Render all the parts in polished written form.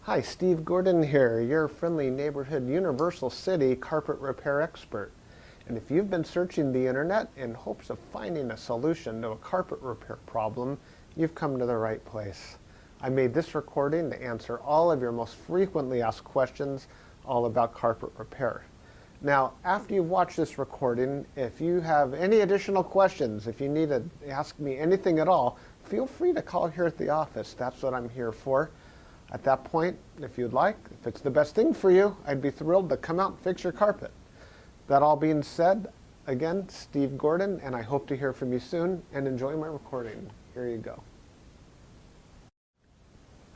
Hi, Steve Gordon here, your friendly neighborhood Universal City carpet repair expert. And if you've been searching the internet in hopes of finding a solution to a carpet repair problem, you've come to the right place. I made this recording to answer all of your most frequently asked questions all about carpet repair. Now, after you've watched this recording, if you have any additional questions, if you need to ask me anything at all, feel free to call here at the office. That's what I'm here for. At that point, if you'd like, if it's the best thing for you, I'd be thrilled to come out and fix your carpet. That all being said, again, Steve Gordon, and I hope to hear from you soon, and enjoy my recording. Here you go.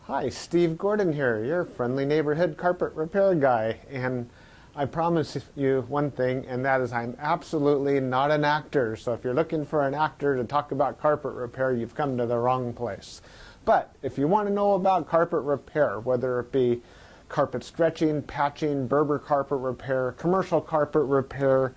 Hi, Steve Gordon here, your friendly neighborhood carpet repair guy, and I promise you one thing, and that is I'm absolutely not an actor. So if you're looking for an actor to talk about carpet repair, you've come to the wrong place. But if you want to know about carpet repair, whether it be carpet stretching, patching, Berber carpet repair, commercial carpet repair,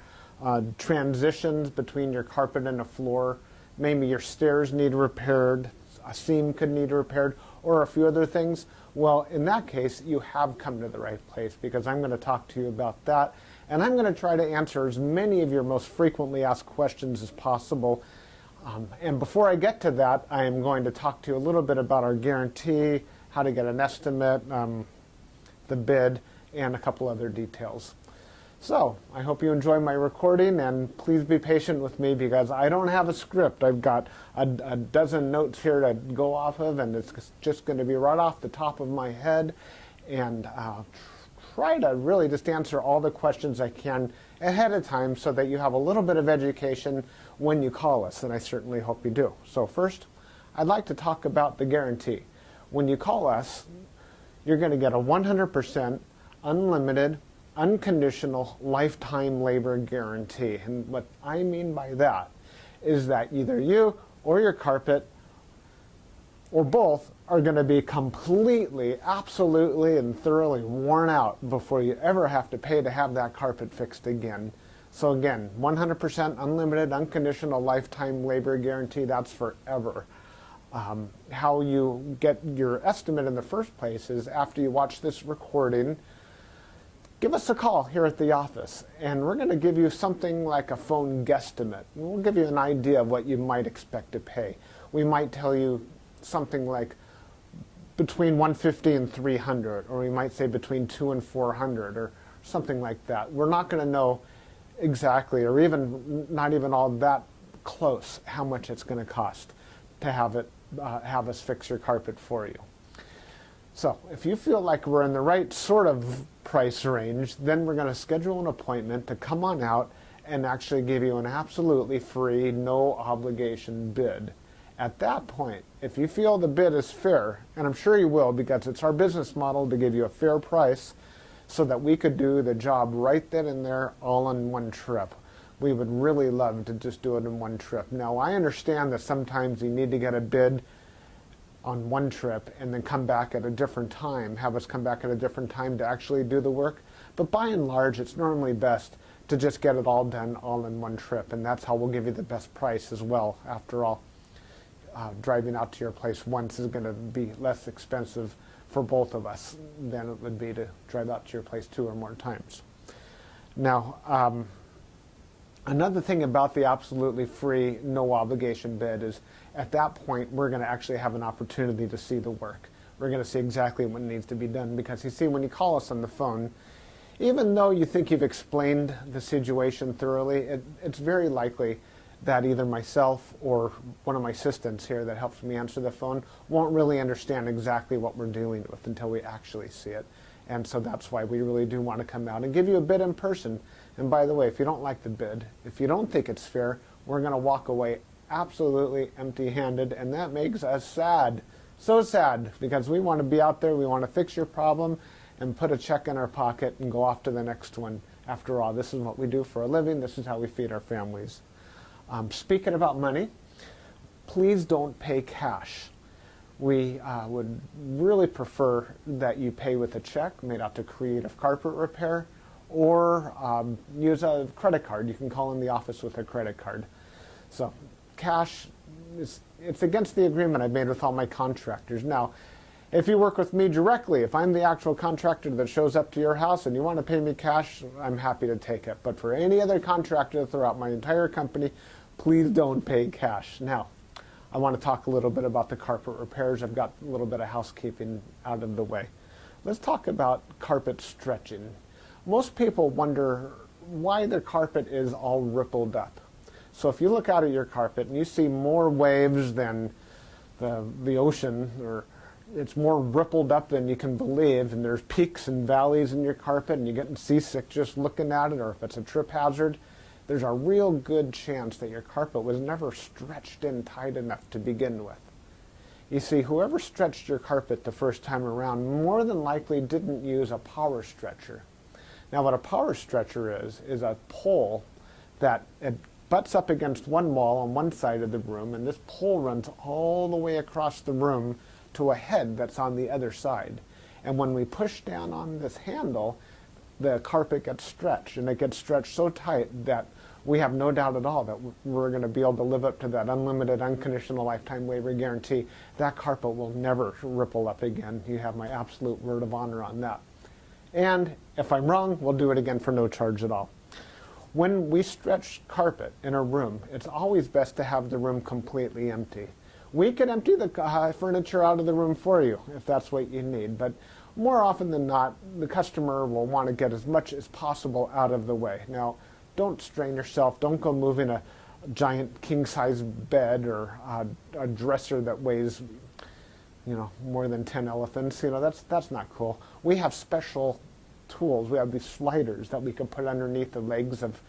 transitions between your carpet and a floor, maybe your stairs need repaired, a seam could need repaired, or a few other things, well, in that case, you have come to the right place, because I'm going to talk to you about that, and I'm going to try to answer as many of your most frequently asked questions as possible. And before I get to that, I am going to talk to you a little bit about our guarantee, how to get an estimate, the bid, and a couple other details. So I hope you enjoy my recording, and please be patient with me because I don't have a script. I've got a dozen notes here to go off of, and it's just going to be right off the top of my head, and try to really just answer all the questions I can ahead of time so that you have a little bit of education when you call us, and I certainly hope you do. So first, I'd like to talk about the guarantee. When you call us, you're going to get a 100% unlimited, unconditional lifetime labor guarantee. And what I mean by that is that either you or your carpet or both are going to be completely, absolutely, and thoroughly worn out before you ever have to pay to have that carpet fixed again. So again, 100% unlimited, unconditional lifetime labor guarantee, that's forever. How you get your estimate in the first place is after you watch this recording, give us a call here at the office, and we're going to give you something like a phone guesstimate. We'll give you an idea of what you might expect to pay. We might tell you something like between $150 and $300, or we might say between $200 and $400, or something like that. We're not going to know exactly, or even not even all that close, how much it's going to cost to have us fix your carpet for you. So if you feel like we're in the right sort of price range, then we're going to schedule an appointment to come on out and actually give you an absolutely free, no obligation bid. At that point, if you feel the bid is fair, and I'm sure you will because it's our business model to give you a fair price so that we could do the job right then and there all in one trip. We would really love to just do it in one trip. Now, I understand that sometimes you need to get a bid on one trip and then come back at a different time, have us come back at a different time to actually do the work. But by and large, it's normally best to just get it all done all in one trip, and that's how we'll give you the best price as well. After all, driving out to your place once is going to be less expensive for both of us than it would be to drive out to your place 2 or more times. Now, another thing about the absolutely free, no obligation bid is at that point we're going to actually have an opportunity to see the work. We're going to see exactly what needs to be done because you see, when you call us on the phone, even though you think you've explained the situation thoroughly, it's very likely that either myself or one of my assistants here that helps me answer the phone won't really understand exactly what we're dealing with until we actually see it. And so that's why we really do want to come out and give you a bid in person. And by the way, if you don't like the bid, if you don't think it's fair, we're going to walk away absolutely empty-handed, and that makes us sad. So sad, because we want to be out there, we want to fix your problem and put a check in our pocket and go off to the next one. After all, this is what we do for a living. This is how we feed our families. Speaking about money, please don't pay cash. We would really prefer that you pay with a check made out to Creative Carpet Repair, or use a credit card. You can call in the office with a credit card. So cash, it's against the agreement I've made with all my contractors. Now, If you work with me directly, if I'm the actual contractor that shows up to your house and you want to pay me cash, I'm happy to take it. But for any other contractor throughout my entire company, please don't pay cash. Now, I want to talk a little bit about the carpet repairs. I've got a little bit of housekeeping out of the way. Let's talk about carpet stretching. Most people wonder why their carpet is all rippled up. So if you look out at your carpet and you see more waves than the ocean, or it's more rippled up than you can believe, and there's peaks and valleys in your carpet and you're getting seasick just looking at it, or if it's a trip hazard, there's a real good chance that your carpet was never stretched in tight enough to begin with. You see, whoever stretched your carpet the first time around more than likely didn't use a power stretcher. Now what a power stretcher is a pole that it butts up against one wall on one side of the room, and this pole runs all the way across the room to a head that's on the other side. And when we push down on this handle, the carpet gets stretched, and it gets stretched so tight that we have no doubt at all that we're going to be able to live up to that unlimited, unconditional lifetime waiver guarantee. That carpet will never ripple up again. You have my absolute word of honor on that. And if I'm wrong, we'll do it again for no charge at all. When we stretch carpet in a room, it's always best to have the room completely empty. We can empty the furniture out of the room for you if that's what you need, but more often than not, the customer will want to get as much as possible out of the way. Now, don't strain yourself. Don't go moving a giant king-size bed or a dresser that weighs, more than 10 elephants. That's not cool. We have special tools. We have these sliders that we can put underneath the legs of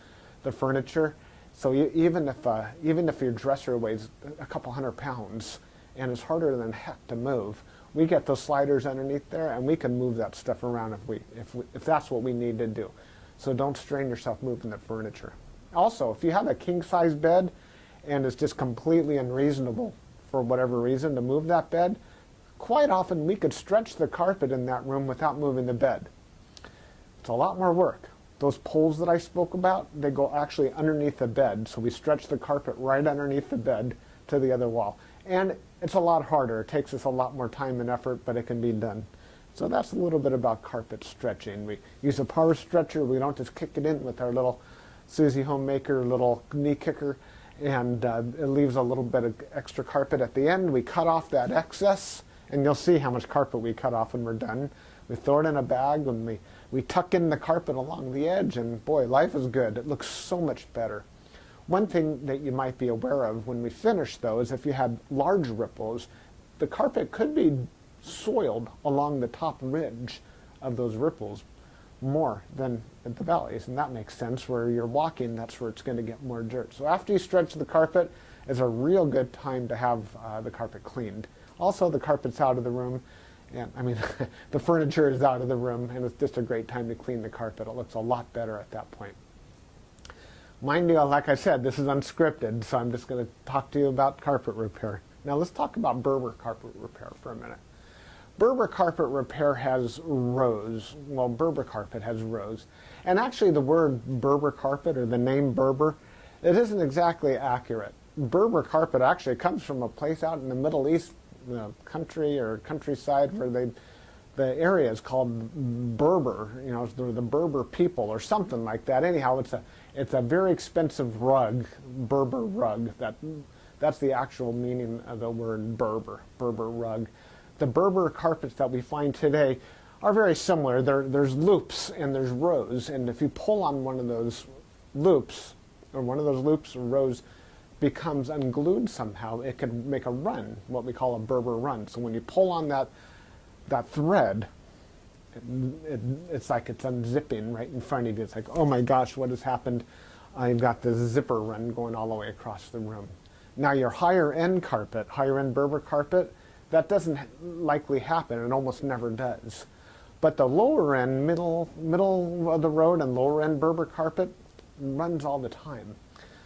the furniture. So even if your dresser weighs a couple hundred pounds and is harder than heck to move, we get those sliders underneath there, and we can move that stuff around if that's what we need to do. So don't strain yourself moving the furniture. Also, if you have a king-size bed and it's just completely unreasonable for whatever reason to move that bed, quite often we could stretch the carpet in that room without moving the bed. It's a lot more work. Those poles that I spoke about, they go actually underneath the bed, so we stretch the carpet right underneath the bed to the other wall. And it's a lot harder. It takes us a lot more time and effort, but it can be done. So that's a little bit about carpet stretching. We use a power stretcher. We don't just kick it in with our little Susie Homemaker little knee kicker, and it leaves a little bit of extra carpet at the end. We cut off that excess, and you'll see how much carpet we cut off when we're done. We throw it in a bag, and we tuck in the carpet along the edge, and boy, life is good. It looks so much better. One thing that you might be aware of when we finish, though, is if you had large ripples, the carpet could be soiled along the top ridge of those ripples more than at the valleys, and that makes sense. Where you're walking, that's where it's going to get more dirt. So after you stretch the carpet is a real good time to have the carpet cleaned. Also, the carpet's out of the room, and the furniture is out of the room, and it's just a great time to clean the carpet. It looks a lot better at that point. Mind you, like I said, this is unscripted, so I'm just going to talk to you about carpet repair. Now let's talk about Berber carpet repair for a minute. Berber carpet repair has rows. Well, Berber carpet has rows. And actually the word Berber carpet, or the name Berber, it isn't exactly accurate. Berber carpet actually comes from a place out in the Middle East, country or countryside, where the area is called Berber, the Berber people or something like that. Anyhow, it's a very expensive rug, Berber rug. That's the actual meaning of the word Berber rug. The Berber carpets that we find today are very similar. There's loops and there's rows, and if you pull on one of those loops, or rows becomes unglued somehow, it can make a run, what we call a Berber run. So when you pull on that thread, it's like it's unzipping right in front of you. It's like, oh my gosh, what has happened? I've got this zipper run going all the way across the room. Now your higher end Berber carpet, that doesn't likely happen. It almost never does. But the lower end, middle of the road and lower end Berber carpet runs all the time.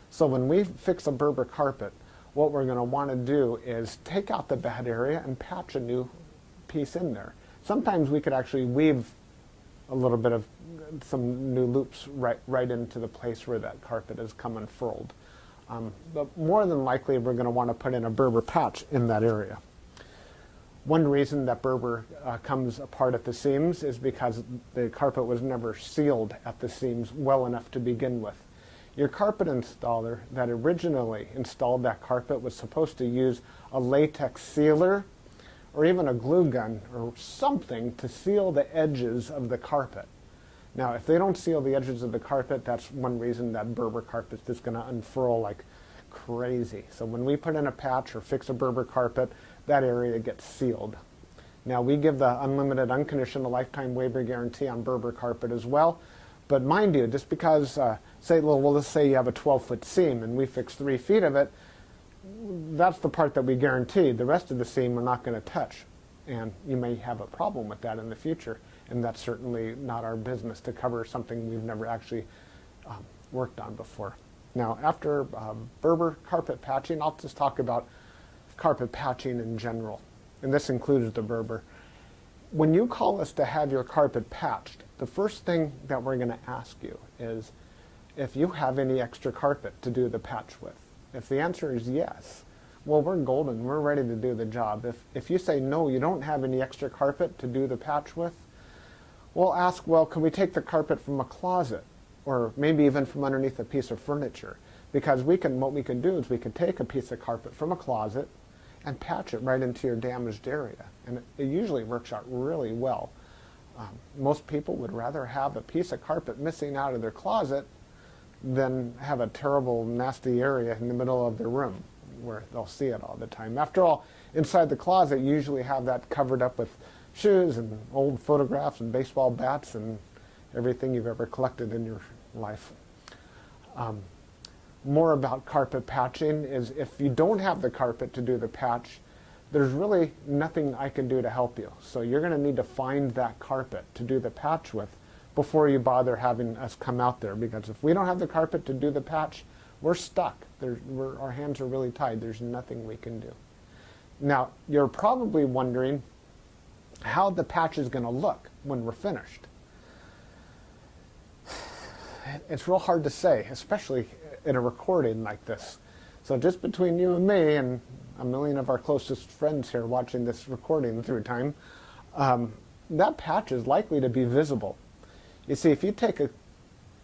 So when we fix a Berber carpet, what we're going to want to do is take out the bad area and patch a new piece in there. Sometimes we could actually weave a little bit of some new loops right into the place where that carpet has come unfurled. But more than likely, we're going to want to put in a Berber patch in that area. One reason that Berber comes apart at the seams is because the carpet was never sealed at the seams well enough to begin with. Your carpet installer that originally installed that carpet was supposed to use a latex sealer or even a glue gun or something to seal the edges of the carpet. Now, if they don't seal the edges of the carpet, that's one reason that Berber carpet is going to unfurl like crazy. So when we put in a patch or fix a Berber carpet, that area gets sealed. Now, we give the unlimited, unconditional lifetime waiver guarantee on Berber carpet as well. But mind you, just because, let's say you have a 12-foot seam and we fix 3 feet of it, that's the part that we guarantee. The rest of the seam we're not going to touch. And you may have a problem with that in the future. And that's certainly not our business to cover something we've never actually worked on before. Now, after Berber carpet patching, I'll just talk about carpet patching in general. And this includes the Berber. When you call us to have your carpet patched, the first thing that we're going to ask you is if you have any extra carpet to do the patch with. If the answer is yes, well, we're golden. We're ready to do the job. If you say no, you don't have any extra carpet to do the patch with, we'll ask, well, can we take the carpet from a closet or maybe even from underneath a piece of furniture? Because what we can do is we can take a piece of carpet from a closet and patch it right into your damaged area. And it usually works out really well. Most people would rather have a piece of carpet missing out of their closet than have a terrible, nasty area in the middle of their room where they'll see it all the time. After all, inside the closet, you usually have that covered up with shoes and old photographs and baseball bats and everything you've ever collected in your life. More about carpet patching is if you don't have the carpet to do the patch, there's really nothing I can do to help you. So you're going to need to find that carpet to do the patch with before you bother having us come out there, because if we don't have the carpet to do the patch, we're stuck. Our hands are really tied. There's nothing we can do. Now, you're probably wondering how the patch is going to look when we're finished. It's real hard to say, especially in a recording like this. So just between you and me and a million of our closest friends here watching this recording through time, that patch is likely to be visible. You see, if you take a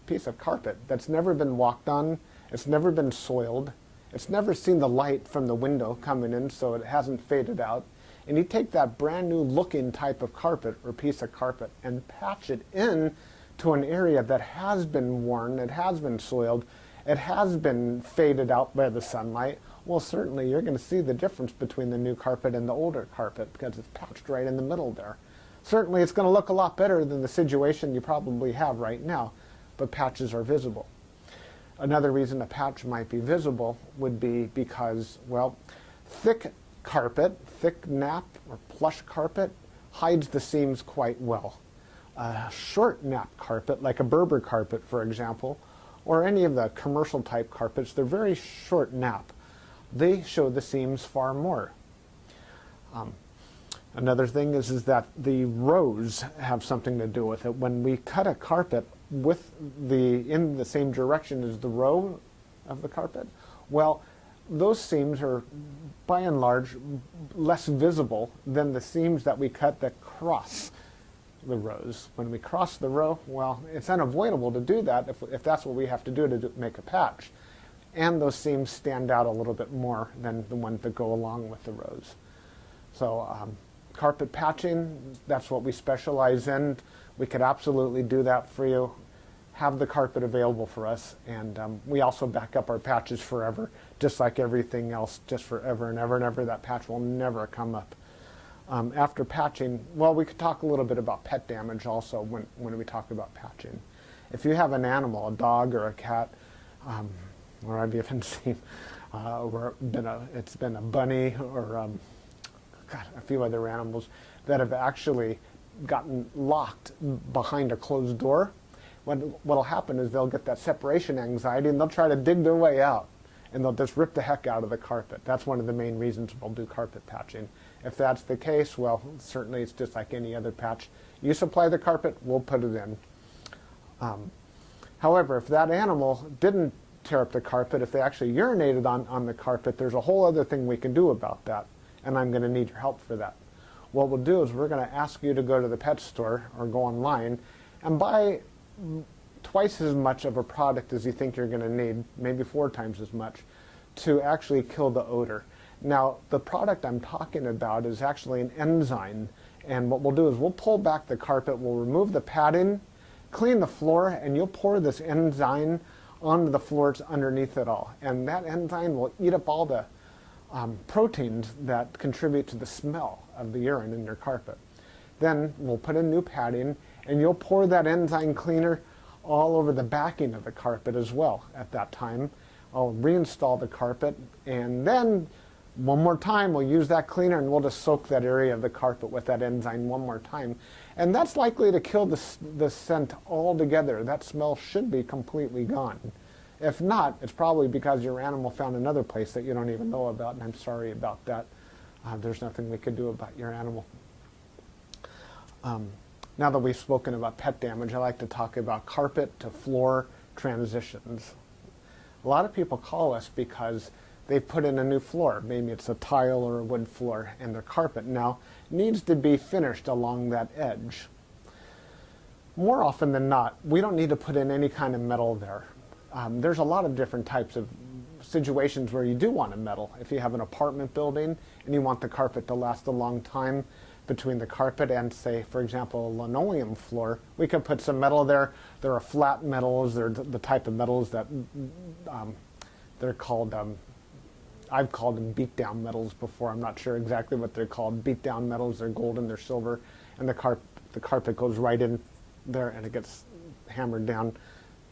piece of carpet that's never been walked on, it's never been soiled, it's never seen the light from the window coming in so it hasn't faded out, and you take that brand new looking type of carpet or piece of carpet and patch it in to an area that has been worn, it has been soiled, it has been faded out by the sunlight, well, certainly you're going to see the difference between the new carpet and the older carpet because it's patched right in the middle there. Certainly it's going to look a lot better than the situation you probably have right now, but patches are visible. Another reason a patch might be visible would be because, well, thick carpet, thick nap or plush carpet hides the seams quite well. A short nap carpet, like a Berber carpet, for example, or any of the commercial type carpets, they're very short nap. They show the seams far more. Another thing is that the rows have something to do with it. When we cut a carpet in the same direction as the row of the carpet, well, those seams are by and large less visible than the seams that we cut that cross the rows. When we cross the row, well, it's unavoidable to do that if that's what we have to do to make a patch. And those seams stand out a little bit more than the ones that go along with the rows. So carpet patching, that's what we specialize in. We could absolutely do that for you. Have the carpet available for us, and we also back up our patches forever, just like everything else, just forever and ever and ever. That patch will never come up. After patching, well, we could talk a little bit about pet damage also when we talk about patching. If you have an animal, a dog or a cat, or I've even seen it's been a bunny or a few other animals that have actually gotten locked behind a closed door. What'll happen is they'll get that separation anxiety and they'll try to dig their way out and they'll just rip the heck out of the carpet. That's one of the main reasons we'll do carpet patching. If that's the case, well, certainly it's just like any other patch. You supply the carpet, we'll put it in. However, if that animal didn't tear up the carpet, if they actually urinated on the carpet, there's a whole other thing we can do about that, and I'm going to need your help for that. what we'll do is we're going to ask you to go to the pet store or go online and buy twice as much of a product as you think you're going to need, maybe 4 times as much, to actually kill the odor. Now, the product I'm talking about is actually an enzyme, and what we'll do is we'll pull back the carpet, we'll remove the padding, clean the floor, and you'll pour this enzyme onto the floors underneath it all. And that enzyme will eat up all the proteins that contribute to the smell of the urine in your carpet. Then we'll put in new padding, and you'll pour that enzyme cleaner all over the backing of the carpet as well at that time. I'll reinstall the carpet, and then one more time we'll use that cleaner and we'll just soak that area of the carpet with that enzyme one more time. And that's likely to kill the scent altogether. That smell should be completely gone. If not, it's probably because your animal found another place that you don't even know about, and I'm sorry about that. There's nothing we could do about your animal. Now that we've spoken about pet damage, I like to talk about carpet to floor transitions. A lot of people call us because they put in a new floor. Maybe it's a tile or a wood floor, and their carpet now needs to be finished along that edge. More often than not, we don't need to put in any kind of metal there. There's a lot of different types of situations where you do want a metal. If you have an apartment building and you want the carpet to last a long time, between the carpet and, say, for example, a linoleum floor, we can put some metal there. There are flat metals. They're the type of metals that they're called, I've called them beat-down metals before. I'm not sure exactly what they're called. Beat-down metals, they're gold and they're silver, and the carpet goes right in there and it gets hammered down,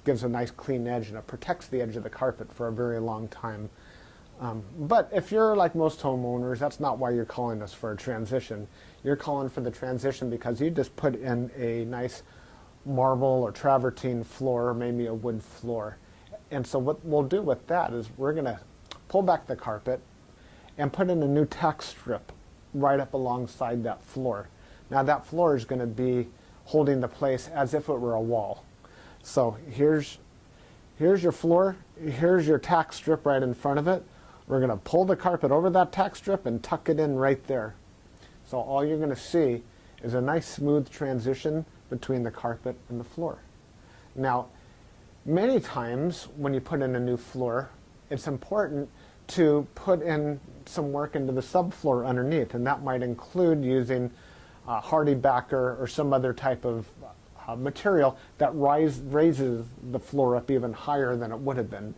gives a nice clean edge, and it protects the edge of the carpet for a very long time. But if you're like most homeowners, that's not why you're calling us for a transition. You're calling for the transition because you just put in a nice marble or travertine floor, or maybe a wood floor. And so what we'll do with that is we're going to pull back the carpet and put in a new tack strip right up alongside that floor. Now that floor is going to be holding the place as if it were a wall. So here's your floor, here's your tack strip right in front of it. We're going to pull the carpet over that tack strip and tuck it in right there. So all you're going to see is a nice smooth transition between the carpet and the floor. Now, many times when you put in a new floor, it's important to put in some work into the subfloor underneath, and that might include using hardy backer or some other type of material that raises the floor up even higher than it would have been.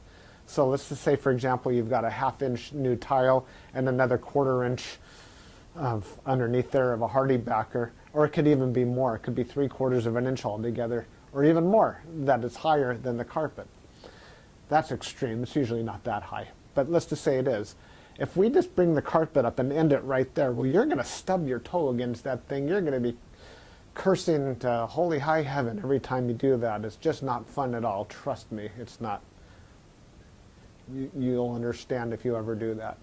So let's just say, for example, you've got a 1/2 inch new tile and another 1/4 inch of underneath there of a hardy backer, or it could even be more. It could be 3/4 of an inch altogether, or even more, that is higher than the carpet. That's extreme. It's usually not that high, but let's just say it is. If we just bring the carpet up and end it right there, well, you're going to stub your toe against that thing. You're going to be cursing to holy high heaven every time you do that. It's just not fun at all. Trust me, it's not. You'll understand if you ever do that.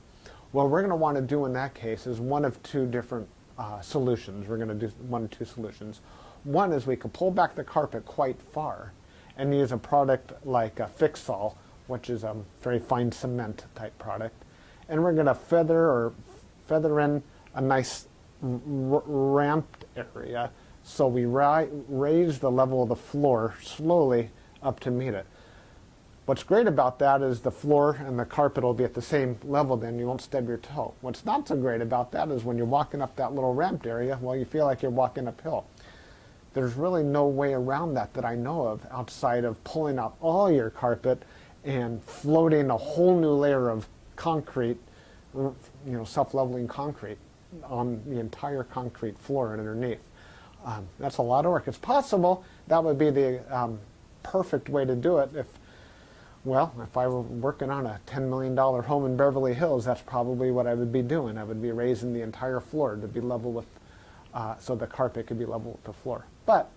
What we're going to want to do in that case is one of two different solutions. We're going to do one of two solutions. One is we can pull back the carpet quite far and use a product like a Fix-All, which is a very fine cement type product. And we're going to feather in a nice ramped area, so we raise the level of the floor slowly up to meet it. What's great about that is the floor and the carpet will be at the same level, then you won't stub your toe. What's not so great about that is when you're walking up that little ramped area, well, you feel like you're walking uphill. There's really no way around that I know of outside of pulling out all your carpet and floating a whole new layer of concrete, self-leveling concrete on the entire concrete floor and underneath. That's a lot of work. It's possible that would be the perfect way to do it if I were working on a $10 million home in Beverly Hills, that's probably what I would be doing. I would be raising the entire floor to be level with, so the carpet could be level with the floor. But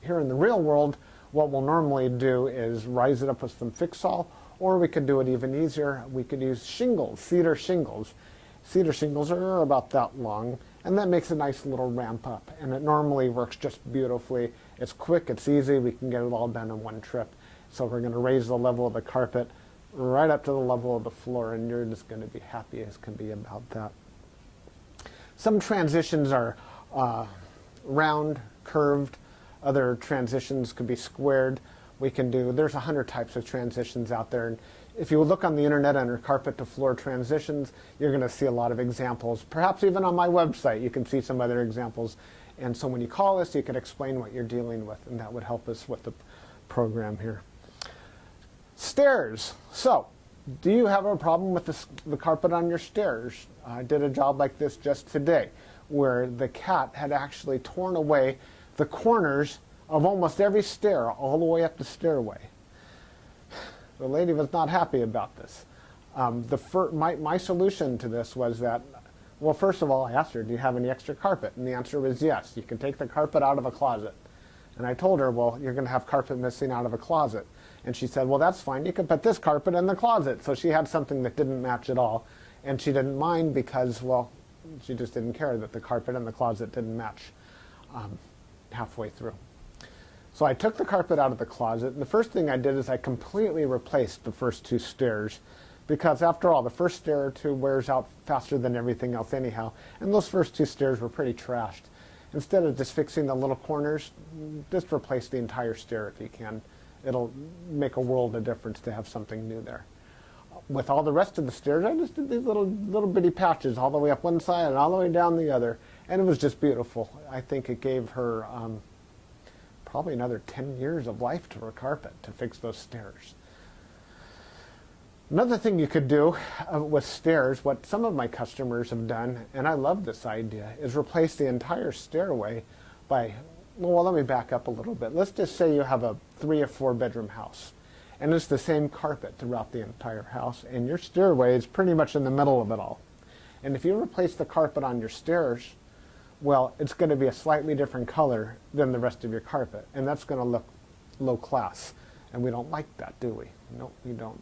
here in the real world, what we'll normally do is rise it up with some Fix-All, or we could do it even easier. We could use shingles, cedar shingles. Cedar shingles are about that long, and that makes a nice little ramp up. And it normally works just beautifully. It's quick, it's easy, we can get it all done in one trip. So we're going to raise the level of the carpet right up to the level of the floor, and you're just going to be happy as can be about that. Some transitions are round, curved. Other transitions could be squared. There's 100 types of transitions out there. And if you look on the internet under carpet to floor transitions, you're going to see a lot of examples. Perhaps even on my website, you can see some other examples. And so when you call us, you can explain what you're dealing with, and that would help us with the program here. Stairs. So, do you have a problem with the carpet on your stairs? I did a job like this just today, where the cat had actually torn away the corners of almost every stair all the way up the stairway. The lady was not happy about this. My solution to this was that, well, first of all, I asked her, do you have any extra carpet? And the answer was yes. You can take the carpet out of a closet. And I told her, well, you're going to have carpet missing out of a closet. And she said, well, that's fine. You can put this carpet in the closet. So she had something that didn't match at all. And she didn't mind because, well, she just didn't care that the carpet in the closet didn't match halfway through. So I took the carpet out of the closet, and the first thing I did is I completely replaced the first two stairs, because after all, the first stair or two wears out faster than everything else anyhow, and those first two stairs were pretty trashed. Instead of just fixing the little corners, just replace the entire stair if you can. It'll make a world of difference to have something new there. With all the rest of the stairs, I just did these little bitty patches all the way up one side and all the way down the other, and it was just beautiful. I think it gave her probably another 10 years of life to her carpet to fix those stairs. Another thing you could do with stairs, what some of my customers have done, and I love this idea, is replace the entire stairway by, well, let me back up a little bit. Let's just say you have a 3 or 4 bedroom house, and it's the same carpet throughout the entire house, and your stairway is pretty much in the middle of it all. And if you replace the carpet on your stairs, well, it's going to be a slightly different color than the rest of your carpet, and that's going to look low class, and we don't like that, do we? No, we don't.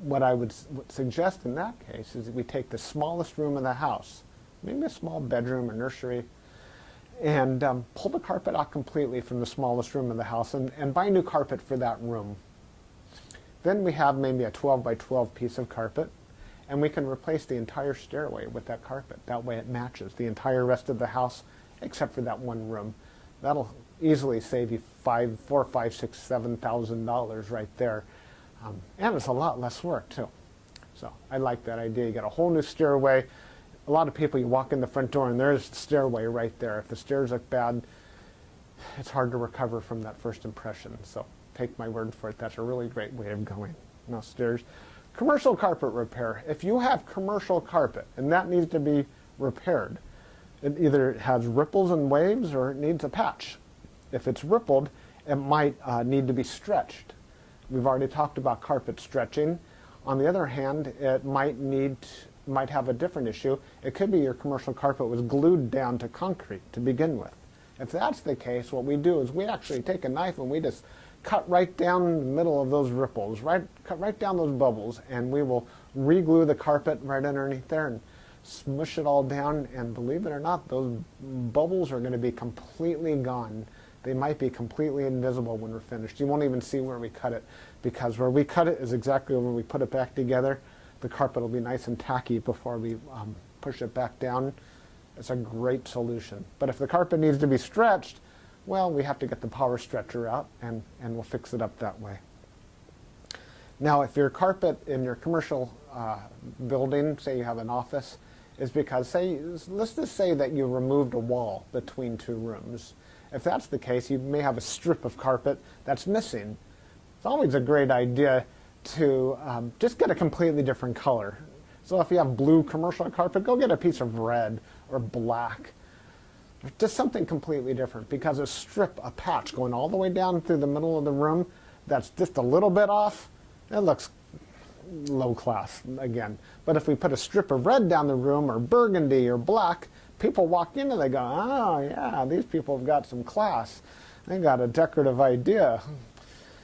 What I would suggest in that case is that we take the smallest room in the house, maybe a small bedroom or nursery, and pull the carpet out completely from the smallest room in the house and buy new carpet for that room. Then we have maybe a 12 by 12 piece of carpet, and we can replace the entire stairway with that carpet. That way it matches the entire rest of the house except for that one room. That'll easily save you $4,000, $5,000, $6,000, $7,000 right there. And it's a lot less work too. So I like that idea. You get a whole new stairway. A lot of people, you walk in the front door and there's the stairway right there. If the stairs look bad, it's hard to recover from that first impression. So take my word for it. That's a really great way of going. Now stairs. Commercial carpet repair. If you have commercial carpet and that needs to be repaired, it either has ripples and waves or it needs a patch. If it's rippled, it might need to be stretched. We've already talked about carpet stretching. On the other hand, it might have a different issue. It could be your commercial carpet was glued down to concrete to begin with. If that's the case, what we do is we actually take a knife and we just cut right down the middle of those ripples, cut right down those bubbles, and we will re-glue the carpet right underneath there and smush it all down, and believe it or not, those bubbles are going to be completely gone. They might be completely invisible when we're finished. You won't even see where we cut it, because where we cut it is exactly where we put it back together. The carpet will be nice and tacky before we push it back down. It's a great solution. But if the carpet needs to be stretched, well, we have to get the power stretcher out, and we'll fix it up that way. Now, if your carpet in your commercial building, say you have an office, is because, let's just say that you removed a wall between two rooms. If that's the case, you may have a strip of carpet that's missing. It's always a great idea to just get a completely different color. So if you have blue commercial carpet, go get a piece of red or black. Just something completely different, because a patch going all the way down through the middle of the room that's just a little bit off, it looks low class again. But if we put a strip of red down the room, or burgundy or black, people walk in and they go, oh yeah, these people have got some class. They got a decorative idea.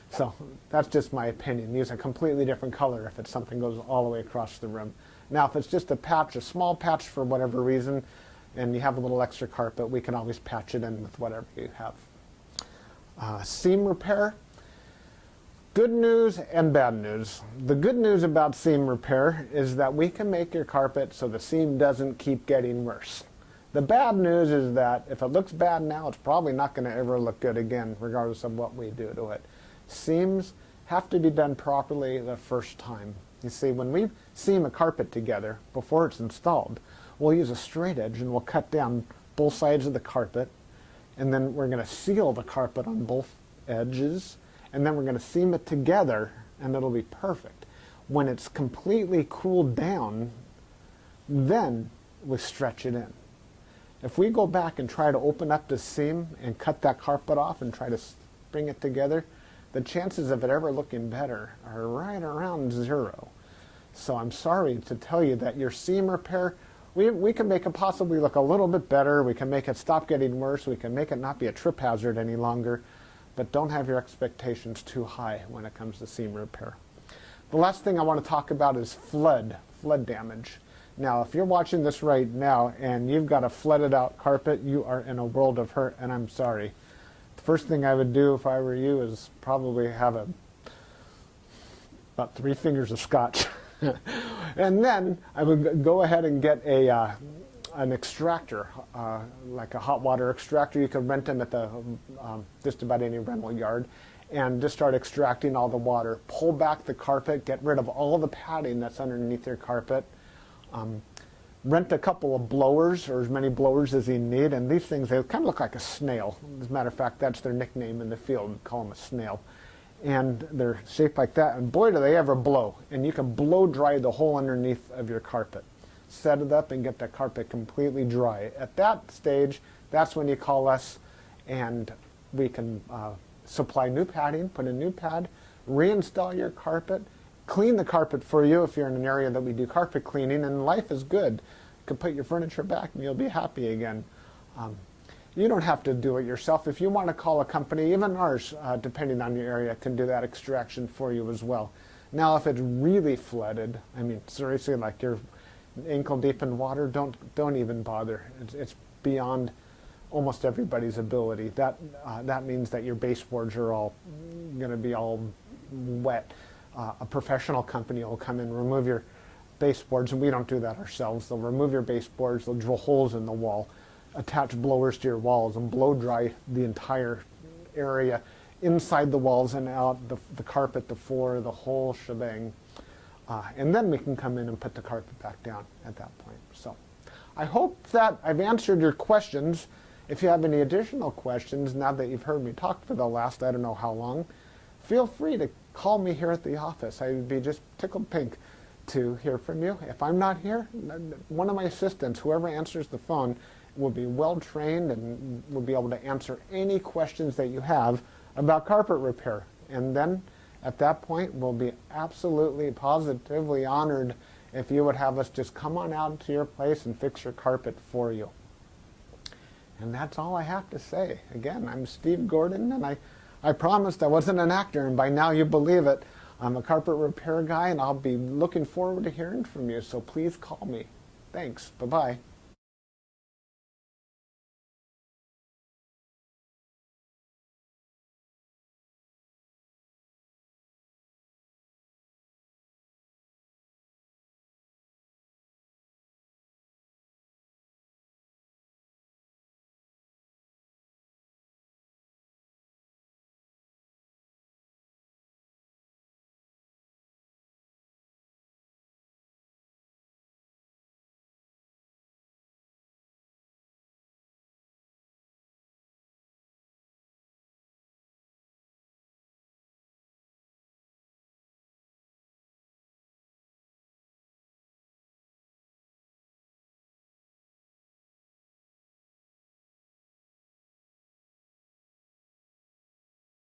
So that's just my opinion. Use a completely different color if it's something goes all the way across the room. Now if it's just a patch, a small patch for whatever reason, and you have a little extra carpet, we can always patch it in with whatever you have. Seam repair. Good news and bad news. The good news about seam repair is that we can make your carpet so the seam doesn't keep getting worse. The bad news is that if it looks bad now, it's probably not going to ever look good again, regardless of what we do to it. Seams have to be done properly the first time. You see, when we seam a carpet together before it's installed, we'll use a straight edge and we'll cut down both sides of the carpet, and then we're going to seal the carpet on both edges, and then we're going to seam it together, and it'll be perfect. When it's completely cooled down, then we stretch it in. If we go back and try to open up the seam and cut that carpet off and try to bring it together, the chances of it ever looking better are right around 0. So I'm sorry to tell you that your seam repair, we can make it possibly look a little bit better. We can make it stop getting worse. We can make it not be a trip hazard any longer. But don't have your expectations too high when it comes to seam repair. The last thing I want to talk about is flood damage. Now, if you're watching this right now and you've got a flooded out carpet, you are in a world of hurt, and I'm sorry. The first thing I would do if I were you is probably have about 3 fingers of scotch. And then I would go ahead and get an extractor, like a hot water extractor. You can rent them at the just about any rental yard, and just start extracting all the water. Pull back the carpet, get rid of all the padding that's underneath your carpet. Rent a couple of blowers, or as many blowers as you need, and these things, they kind of look like a snail. As a matter of fact, that's their nickname in the field. We call them a snail. And they're shaped like that, and boy do they ever blow. And you can blow dry the whole underneath of your carpet. Set it up and get the carpet completely dry. At that stage, that's when you call us, and we can supply new padding, put a new pad, reinstall your carpet, clean the carpet for you if you're in an area that we do carpet cleaning, and life is good. You can put your furniture back and you'll be happy again. You don't have to do it yourself. If you want to call a company, even ours, depending on your area, can do that extraction for you as well. Now, if it's really flooded, I mean, seriously, like you're ankle deep in water, don't even bother. It's beyond almost everybody's ability. That means that your baseboards are all going to be all wet. A professional company will come in, remove your baseboards, and we don't do that ourselves. They'll remove your baseboards, they'll drill holes in the wall, attach blowers to your walls, and blow dry the entire area, inside the walls and out, the carpet, the floor, the whole shebang. And then we can come in and put the carpet back down at that point. So I hope that I've answered your questions. If you have any additional questions, now that you've heard me talk for the last I don't know how long, feel free to call me here at the office. I would be just tickled pink to hear from you. If I'm not here, one of my assistants, whoever answers the phone, will be well trained and will be able to answer any questions that you have about carpet repair. And then at that point, we'll be absolutely positively honored if you would have us just come on out to your place and fix your carpet for you. And that's all I have to say. Again, I'm Steve Gordon, and I promised I wasn't an actor, and by now you believe it. I'm a carpet repair guy, and I'll be looking forward to hearing from you, so please call me. Thanks. Bye-bye.